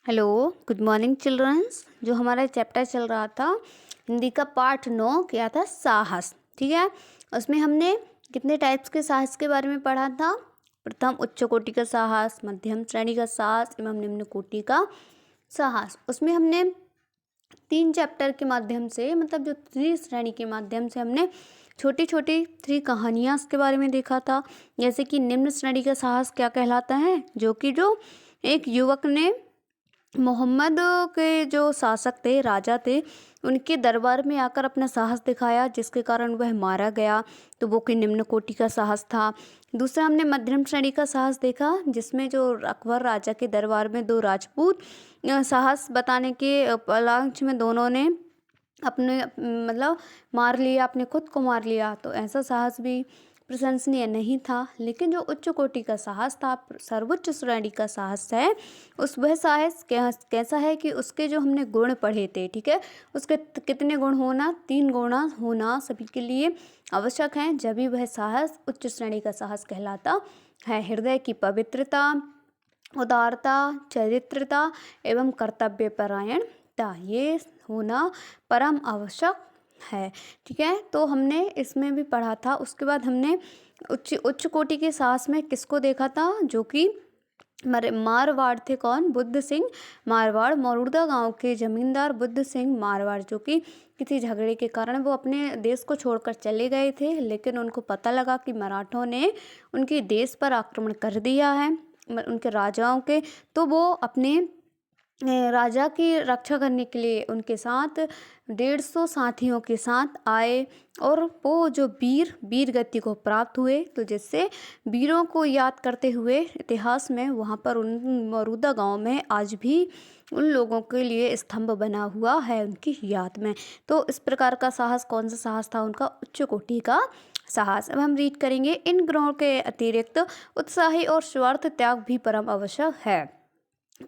Hello, good morning children's. जो हमारा chapter चल रहा था हिंदी का पार्ट 9 क्या था, साहस। ठीक है, उसमें हमने कितने टाइप्स के साहस के बारे में पढ़ा था। प्रथम उच्च कोटि का साहस, मध्यम श्रेणी का साहस एवं निम्न कोटि का साहस। उसमें हमने 3 चैप्टर के माध्यम से, मतलब जो 3 श्रेणी के माध्यम से हमने छोटी छोटी 3 कहानियाँ के बारे में देखा था। जैसे कि निम्न श्रेणी का साहस क्या कहलाता है, जो एक युवक ने मोहम्मद के जो शासक थे, राजा थे, उनके दरबार में आकर अपना साहस दिखाया, जिसके कारण वह मारा गया। तो वो कि निम्न कोटि का साहस था। दूसरा हमने मध्यम श्रेणी का साहस देखा, जिसमें जो अकबर राजा के दरबार में 2 राजपूत साहस बताने के उपलक्ष्य में दोनों ने अपने मतलब मार लिया, अपने खुद को मार लिया। तो ऐसा साहस भी प्रशंसनीय नहीं था। लेकिन जो उच्च कोटि का साहस था, सर्वोच्च श्रेणी का साहस है, वह साहस कैसा है कि उसके जो हमने गुण पढ़े थे। ठीक है, उसके कितने गुण होना, 3 गुण होना सभी के लिए आवश्यक हैं, जब भी वह साहस उच्च श्रेणी का साहस कहलाता है। हृदय की पवित्रता, उदारता, चरित्रता एवं कर्तव्यपरायणता, ये होना परम आवश्यक है। ठीक है, तो हमने इसमें भी पढ़ा था। उसके बाद हमने उच्च कोटि के साहस में किसको देखा था, जो कि मारवाड़ थे। कौन? बुद्ध सिंह मारवाड़, मौरूदा गांव के जमींदार बुद्ध सिंह मारवाड़, जो कि किसी झगड़े के कारण वो अपने देश को छोड़कर चले गए थे। लेकिन उनको पता लगा कि मराठों ने उनके देश पर आक्रमण कर दिया है, उनके राजाओं के। तो वो अपने राजा की रक्षा करने के लिए उनके साथ 150 साथियों के साथ आए, और वो जो वीर गति को प्राप्त हुए। तो जिससे वीरों को याद करते हुए इतिहास में वहाँ पर उन मौजूदा गांव में आज भी उन लोगों के लिए स्तंभ बना हुआ है उनकी याद में। तो इस प्रकार का साहस, कौन सा साहस था उनका? उच्च कोटि का साहस। अब हम रीड करेंगे। इन गुणों के अतिरिक्त उत्साही और स्वार्थ त्याग भी परम आवश्यक है।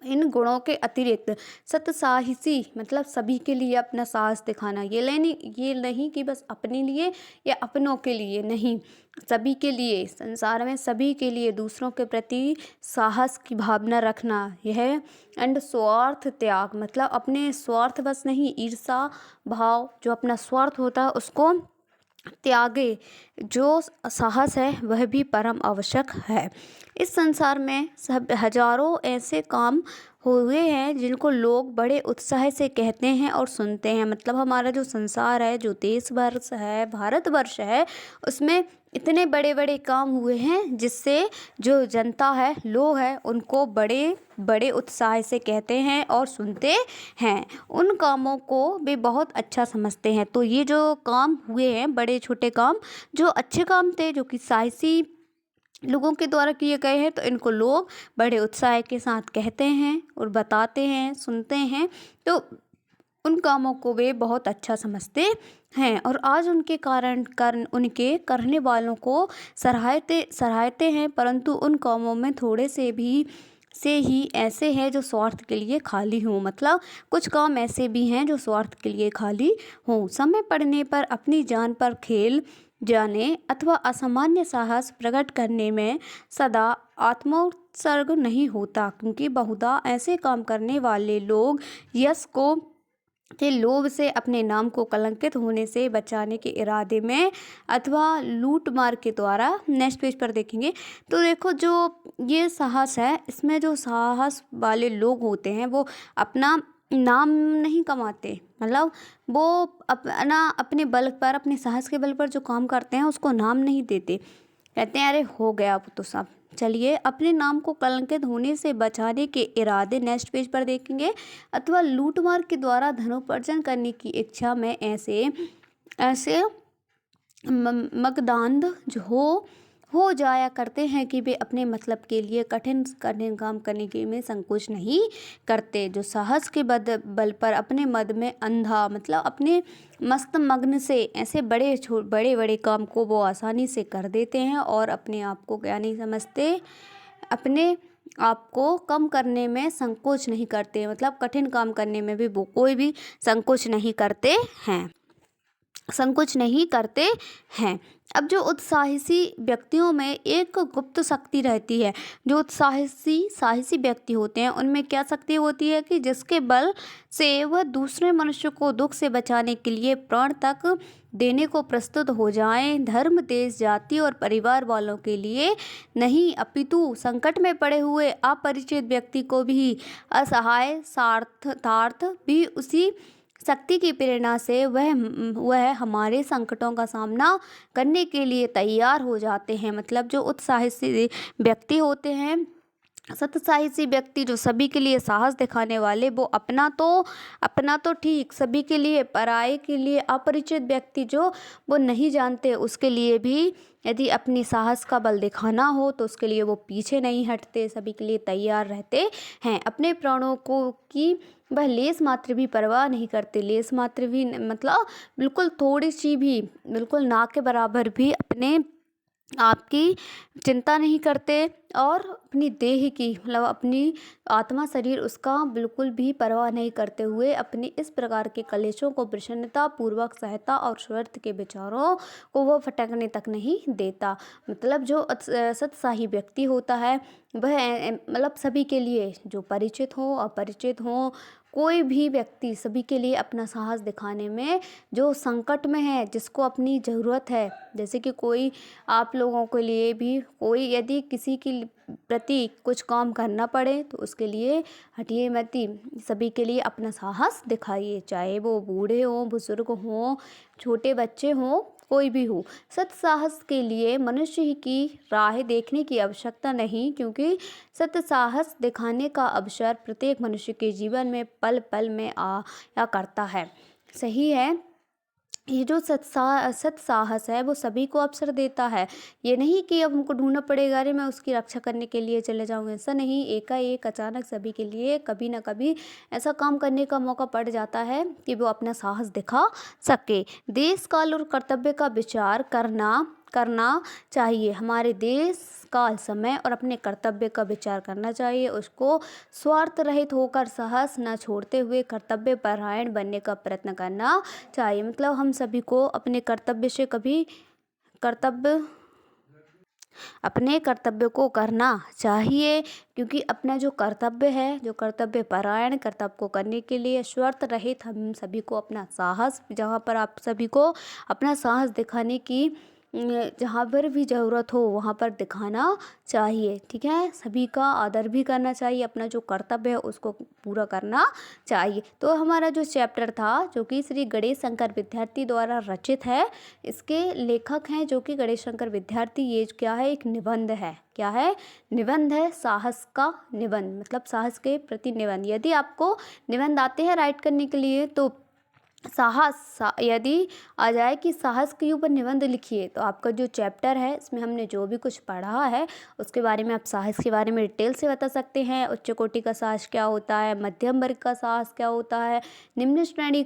इन गुणों के अतिरिक्त सत्साहसी, मतलब सभी के लिए अपना साहस दिखाना। ये नहीं कि बस अपने लिए या अपनों के लिए नहीं, सभी के लिए, संसार में सभी के लिए दूसरों के प्रति साहस की भावना रखना। यह एंड स्वार्थ त्याग, मतलब अपने स्वार्थ बस नहीं, ईर्षा भाव, जो अपना स्वार्थ होता है उसको त्यागे जो साहस है, वह भी परम आवश्यक है। इस संसार में सब हजारों ऐसे काम हुए हैं जिनको लोग बड़े उत्साह से कहते हैं और सुनते हैं। मतलब हमारा जो संसार है, जो देश वर्ष है, भारतवर्ष है, उसमें इतने बड़े बड़े काम हुए हैं जिससे जो जनता है, लोग हैं, उनको बड़े बड़े उत्साह से कहते हैं और सुनते हैं। उन कामों को वे बहुत अच्छा समझते हैं। तो ये जो काम हुए हैं, बड़े छोटे काम, जो अच्छे काम थे, जो कि साहसी लोगों के द्वारा किए गए हैं, तो इनको लोग बड़े उत्साह के साथ कहते हैं और बताते हैं, सुनते हैं। तो उन कामों को वे बहुत अच्छा समझते हैं और आज उनके कारण उनके करने वालों को सराहते हैं। परंतु उन कामों में थोड़े से ही ऐसे हैं जो स्वार्थ के लिए खाली हों। मतलब कुछ काम ऐसे भी हैं जो स्वार्थ के लिए खाली हों। समय पड़ने पर अपनी जान पर खेल जाने अथवा असामान्य साहस प्रकट करने में सदा आत्मोत्सर्ग नहीं होता, क्योंकि बहुधा ऐसे काम करने वाले लोग यश को के लोभ से अपने नाम को कलंकित होने से बचाने के इरादे में अथवा लूट मार के द्वारा, नेक्स्ट पेज पर देखेंगे तो देखो, जो ये साहस है, इसमें जो साहस वाले लोग होते हैं वो अपना नाम नहीं कमाते। मतलब वो अपने बल पर, अपने साहस के बल पर जो काम करते हैं उसको नाम नहीं देते। कहते हैं अरे हो गया अब तो सब, चलिए। अपने नाम को कलंकित होने से बचाने के इरादे, नेक्स्ट पेज पर देखेंगे, अथवा लूटमार के द्वारा धनोपार्जन करने की इच्छा में ऐसे ऐसे मकदांध हो जाया करते हैं कि वे अपने मतलब के लिए कठिन काम करने के में संकोच नहीं करते। जो साहस के बल पर अपने मद में अंधा, मतलब अपने मस्त मग्न से ऐसे बड़े काम को वो आसानी से कर देते हैं और अपने आप को क्या नहीं समझते, अपने आप को कम करने में संकोच नहीं करते। मतलब कठिन काम करने में भी वो कोई भी संकोच नहीं करते हैं। अब जो उत्साही व्यक्तियों में एक गुप्त शक्ति रहती है। जो उत्साही साहसी व्यक्ति होते हैं उनमें क्या शक्ति होती है कि जिसके बल से वह दूसरे मनुष्य को दुख से बचाने के लिए प्राण तक देने को प्रस्तुत हो जाएं। धर्म, देश, जाति और परिवार वालों के लिए नहीं अपितु संकट में पड़े हुए अपरिचित व्यक्ति को भी असहाय सार्थार्थ भी उसी शक्ति की प्रेरणा से वह हमारे संकटों का सामना करने के लिए तैयार हो जाते हैं। मतलब जो उत्साही व्यक्ति होते हैं, सत्साहसी व्यक्ति जो सभी के लिए साहस दिखाने वाले, वो अपना तो ठीक, सभी के लिए, पराये के लिए, अपरिचित व्यक्ति जो वो नहीं जानते उसके लिए भी यदि अपनी साहस का बल दिखाना हो तो उसके लिए वो पीछे नहीं हटते, सभी के लिए तैयार रहते हैं। अपने प्राणों को की वह लेस मात्र भी परवाह नहीं करते। लेस मात्र भी मतलब बिल्कुल थोड़ी सी भी, बिल्कुल ना के बराबर भी अपने आपकी चिंता नहीं करते और अपनी देह की मतलब अपनी आत्मा शरीर उसका बिल्कुल भी परवाह नहीं करते हुए अपने इस प्रकार के कलेशों को प्रसन्नता पूर्वक सहता और स्वार्थ के विचारों को वो फटकने तक नहीं देता। मतलब जो सत्साही व्यक्ति होता है वह मतलब सभी के लिए, जो परिचित हो अपरिचित हो, कोई भी व्यक्ति सभी के लिए अपना साहस दिखाने में, जो संकट में है, जिसको अपनी ज़रूरत है, जैसे कि कोई आप लोगों के लिए भी कोई यदि किसी की प्रति कुछ काम करना पड़े तो उसके लिए हटिए मती, सभी के लिए अपना साहस दिखाइए, चाहे वो बूढ़े हों, बुजुर्ग हों, छोटे बच्चे हों, कोई भी हो। सत साहस के लिए मनुष्य की राह देखने की आवश्यकता नहीं, क्योंकि सत साहस दिखाने का अवसर प्रत्येक मनुष्य के जीवन में पल पल में आया करता है। सही है, ये जो सत साहस है वो सभी को अवसर देता है। ये नहीं कि अब हमको ढूंढना पड़ेगा, अरे मैं उसकी रक्षा करने के लिए चले जाऊँ, ऐसा नहीं। एकाएक अचानक सभी के लिए कभी ना कभी ऐसा काम करने का मौका पड़ जाता है कि वो अपना साहस दिखा सके। देश, काल और कर्तव्य का विचार करना चाहिए। हमारे देश, काल, समय और अपने कर्तव्य का विचार करना चाहिए। उसको स्वार्थ रहित होकर साहस न छोड़ते हुए कर्तव्य परायण बनने का प्रयत्न करना चाहिए। मतलब हम सभी को अपने कर्तव्य को करना चाहिए, क्योंकि अपना जो कर्तव्य है, जो कर्तव्य परायण, कर्तव्य को करने के लिए स्वार्थ रहित हम सभी को अपना साहस, जहाँ पर आप सभी को अपना साहस दिखाने की जहाँ पर भी ज़रूरत हो वहाँ पर दिखाना चाहिए। ठीक है, सभी का आदर भी करना चाहिए, अपना जो कर्तव्य है उसको पूरा करना चाहिए। तो हमारा जो चैप्टर था जो कि श्री गणेश शंकर विद्यार्थी द्वारा रचित है, इसके लेखक हैं जो कि गणेश शंकर विद्यार्थी। ये क्या है, एक निबंध है। क्या है, निबंध है, साहस का निबंध, मतलब साहस के प्रति निबंध। यदि आपको निबंध आते हैं राइट करने के लिए तो यदि आ जाए कि साहस के ऊपर निबंध लिखिए, तो आपका जो चैप्टर है इसमें हमने जो भी कुछ पढ़ा है उसके बारे में आप साहस के बारे में डिटेल से बता सकते हैं। उच्च कोटि का साहस क्या होता है, मध्यम वर्ग का साहस क्या होता है, निम्न श्रेणी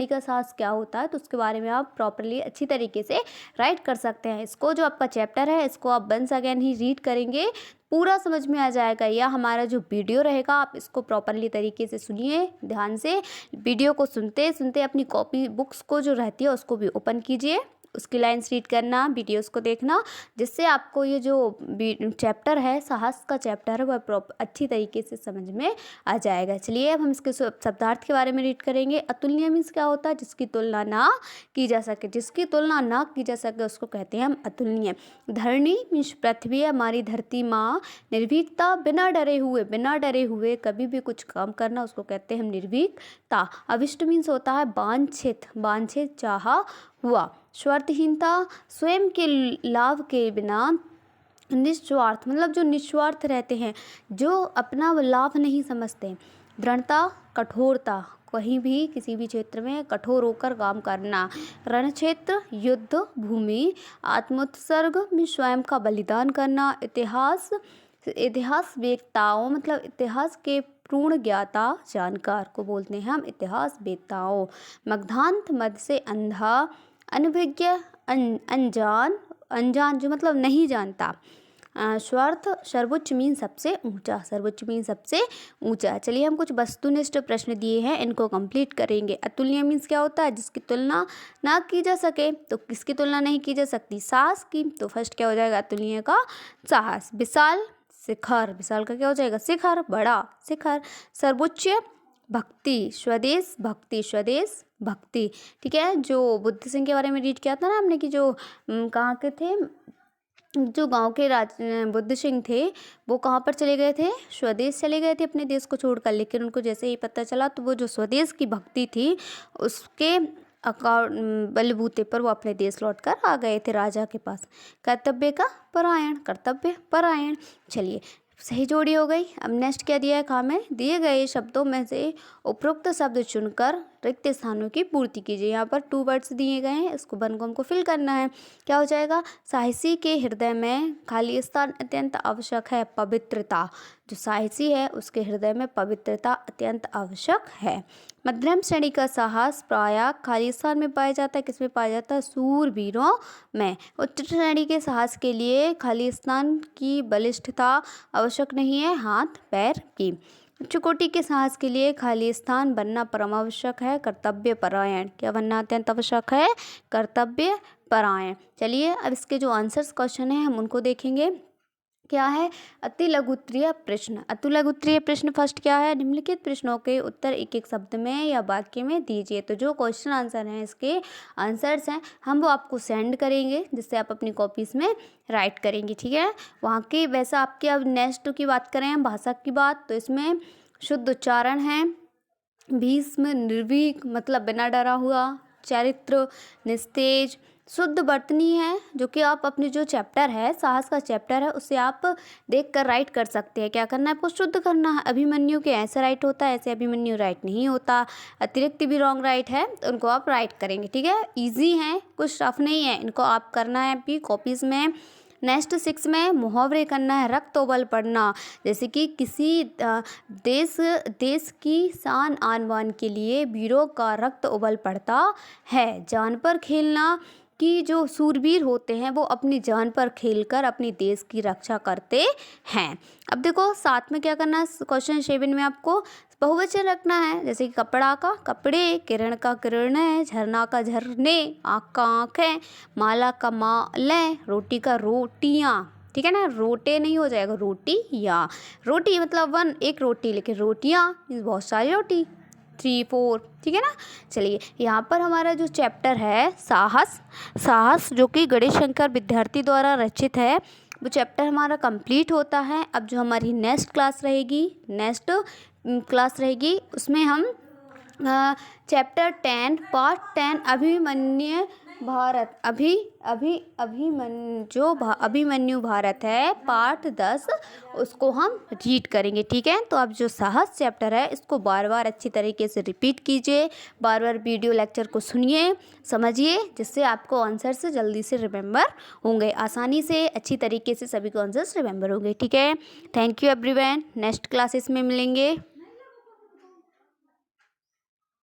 का साहस क्या होता है, तो उसके बारे में आप प्रॉपरली अच्छी तरीके से राइट कर सकते हैं। इसको जो आपका चैप्टर है इसको आप वंस अगेन ही रीड करेंगे, पूरा समझ में आ जाएगा। या हमारा जो वीडियो रहेगा आप इसको प्रॉपरली तरीके से सुनिए ध्यान से। वीडियो को सुनते सुनते अपनी कॉपी बुक्स को जो रहती है उसको भी ओपन कीजिए, उसकी लाइन्स रीड करना, वीडियोस को देखना, जिससे आपको ये जो चैप्टर है, साहस का चैप्टर है, वह अच्छी तरीके से समझ में आ जाएगा। चलिए अब हम इसके शब्दार्थ के बारे में रीड करेंगे। अतुलनीय मीन्स क्या होता है, जिसकी तुलना ना की जा सके, जिसकी तुलना ना की जा सके उसको कहते हैं हम अतुलनीय। धरणी मीन्स पृथ्वी, हमारी धरती माँ। निर्भीकता, बिना डरे हुए कभी भी कुछ काम करना, उसको कहते हैं हम निर्भीकता। अविष्ट मीन्स होता है वांछित चाहा हुआ। स्वार्थहीनता, स्वयं के लाभ के बिना निस्वार्थ, मतलब जो निस्वार्थ रहते हैं, जो अपना लाभ नहीं समझते। दृढ़ता, कठोरता, कहीं भी किसी भी क्षेत्र में कठोर होकर काम करना। रण क्षेत्र, युद्ध भूमि। आत्मोत्सर्ग में स्वयं का बलिदान करना। इतिहास वेत्ताओं, मतलब इतिहास के पूर्ण ज्ञाता जानकार को बोलते हैं हम इतिहास वेत्ताओं। मग्धांत, मद से अंधा। अनभिज्ञ, अनजान जो मतलब नहीं जानता। सर्वोच्च, सर्वोच्च मीन सबसे ऊंचा, सर्वोच्च मीन सबसे ऊंचा। चलिए हम कुछ वस्तुनिष्ठ प्रश्न दिए हैं, इनको कंप्लीट करेंगे। अतुलनीय मीन्स क्या होता है? जिसकी तुलना ना की जा सके। तो किसकी तुलना नहीं की जा सकती? साहस की। तो फर्स्ट क्या हो जाएगा अतुलनीय का? साहस। विशाल, शिखर, विशाल का क्या हो जाएगा? शिखर, बड़ा, शिखर। सर्वोच्च, भक्ति, स्वदेश भक्ति, स्वदेश भक्ति। ठीक है, जो बुद्ध सिंह के बारे में रीड किया था ना हमने कि जो कहाँ के थे, जो गांव के राज बुद्ध सिंह थे, वो कहाँ पर चले गए थे? स्वदेश चले गए थे अपने देश को छोड़कर। लेकिन उनको जैसे ही पता चला तो वो जो स्वदेश की भक्ति थी उसके बलबूते पर वो अपने देश लौटकर आ गए थे राजा के पास। कर्तव्य का परायण, कर्तव्य परायण। चलिए सही जोड़ी हो गई। अब नेक्स्ट क्या दिया है काम में? दिए गए शब्दों में से उपरोक्त शब्द चुनकर रिक्त स्थानों की पूर्ति कीजिए। यहाँ पर 2 वर्ड्स दिए गए हैं, इसको बन को हमको फिल करना है। क्या हो जाएगा? साहसी के हृदय में खाली स्थान अत्यंत आवश्यक है, पवित्रता। जो साहसी है उसके हृदय में पवित्रता अत्यंत आवश्यक है। मध्यम श्रेणी का साहस प्रायः खाली स्थान में पाया जाता है। किसमें पाया जाता है? सूरवीरों में। उच्च श्रेणी के साहस के लिए खाली स्थान की बलिष्ठता आवश्यक नहीं है, हाथ पैर की। उच्च कोटि के साहस के लिए खाली स्थान बनना परम आवश्यक है, कर्तव्य परायण। क्या बनना अत्यंत आवश्यक है? कर्तव्य परायण। चलिए अब इसके जो आंसर्स क्वेश्चन हैं हम उनको देखेंगे। क्या है? अति लघु उत्तरीय प्रश्न। अति लघु उत्तरीय प्रश्न फर्स्ट क्या है? निम्नलिखित प्रश्नों के उत्तर एक एक शब्द में या वाक्य में दीजिए। तो जो क्वेश्चन आंसर हैं, इसके आंसर्स हैं, हम वो आपको सेंड करेंगे जिससे आप अपनी कॉपीज़ में राइट करेंगे। ठीक है, वहाँ के वैसा आपके अब नेक्स्ट की बात करें हम भाषा की बात, तो इसमें शुद्ध उच्चारण है, भीष्म, निर्भीक मतलब बिना डरा हुआ, चरित्र, निस्तेज, शुद्ध वर्तनी है, जो कि आप अपने जो चैप्टर है, साहस का चैप्टर है, उसे आप देख कर राइट कर सकते हैं। क्या करना है आपको? शुद्ध करना है। अभिमन्यु के ऐसे राइट होता है, ऐसे अभिमन्यु राइट नहीं होता। अतिरिक्त भी रॉन्ग राइट है, तो उनको आप राइट करेंगे। ठीक है, ईजी है, कुछ टफ नहीं है, इनको आप करना है आपकी कॉपीज़ में। नेक्स्ट 6 में मुहावरे करना है। रक्त उबल पड़ना, जैसे कि किसी देश की शान आन बान के लिए वीरों का रक्त उबल पड़ता है। जान पर खेलना, कि जो सूरवीर होते हैं वो अपनी जान पर खेलकर अपनी देश की रक्षा करते हैं। अब देखो साथ में क्या करना है, क्वेश्चन 7 में आपको बहुवचन रखना है। जैसे कि कपड़ा का कपड़े, किरण का किरणें, झरना का झरने, आँख का आँखें, माला का मालें, रोटी का रोटियाँ। ठीक है ना, रोटे नहीं हो जाएगा, रोटी या। रोटी मतलब 1 एक रोटी, लेकिन रोटियाँ बहुत सारी रोटी, 3 4। ठीक है ना। चलिए यहाँ पर हमारा जो चैप्टर है साहस जो कि गणेश शंकर विद्यार्थी द्वारा रचित है, वो चैप्टर हमारा कंप्लीट होता है। अब जो हमारी नेक्स्ट क्लास रहेगी उसमें हम चैप्टर 10 पार्ट 10 अभिमन्यु भारत अभिमन्यु भारत है, पार्ट 10 उसको हम रीड करेंगे। ठीक है, तो अब जो साहस चैप्टर है इसको बार बार अच्छी तरीके से रिपीट कीजिए, बार बार वीडियो लेक्चर को सुनिए, समझिए, जिससे आपको आंसर से जल्दी से रिमेंबर होंगे, आसानी से अच्छी तरीके से सभी को आंसर्स रिमेंबर होंगे। ठीक है, thank you everyone, next classes में मिलेंगे।